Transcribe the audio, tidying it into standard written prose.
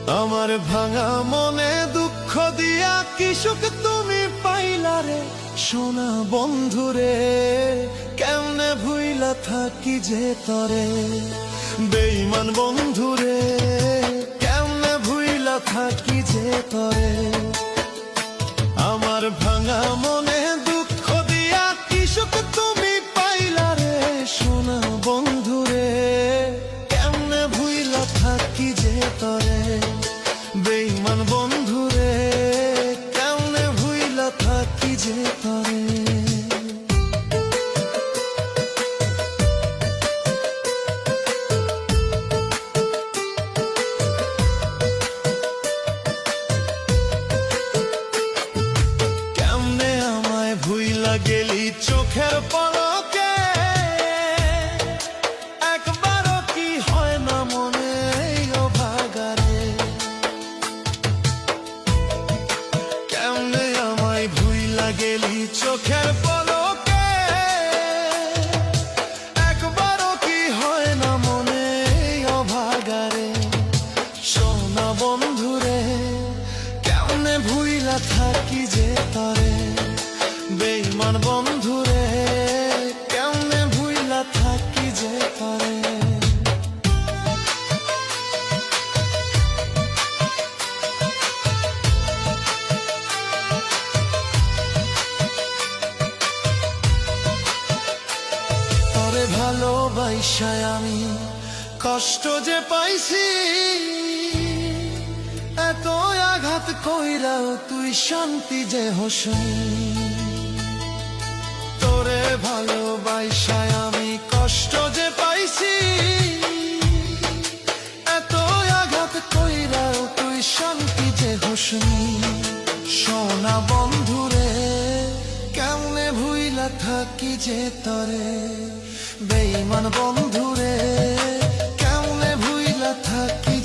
আমার ভাঙা মনে দুঃখ দিয়া কি সুখ তুমি পাইলা রে সোনা বন্ধুরে। কেমনে ভুইলা থাকি যে তরে বেঈমান বন্ধুরে, কেমনে ভুইলা থাকি যে তরে। আমার ভাঙা মনে দুঃখ দিয়া কি সুখ তুমি পাইলা রে সোনা বন্ধুরে। কেমনে ভুইলা থাকি যে তরে বেঈমান বন্ধুরে, কেমনে ভুইলা থাকি যে তরে। কেমনে আমায় ভুইলা গেলি চোখের পলকে, একবারও কি হয় না মনে ও ভাগারে। কেমনে আমায় ভুইলা গেলি চোখের পলকে, একবারও কি হয় না মনে ও ভাগারে। সোনা বন্ধুরে, কেমনে ভুইলা থাকি যে তরে বেঈমান বন্ধুরে, কেমনে ভুইলা থাকি যে তরে। তরে ভালোবাসায় আমি কষ্ট যে পাইছি, এত আঘাত কইরাও তুই শান্তি যে হসনি। তোরে ভালোবাসায় আমি কষ্ট যে পাইছি, এত আঘাত কইরাও তুই শান্তি যে হসনি। সোনা বন্ধুরে, কেমনে ভুইলা থাকি যে তরে বেঈমান বন্ধুরে, কেমনে ভুইলা থাকি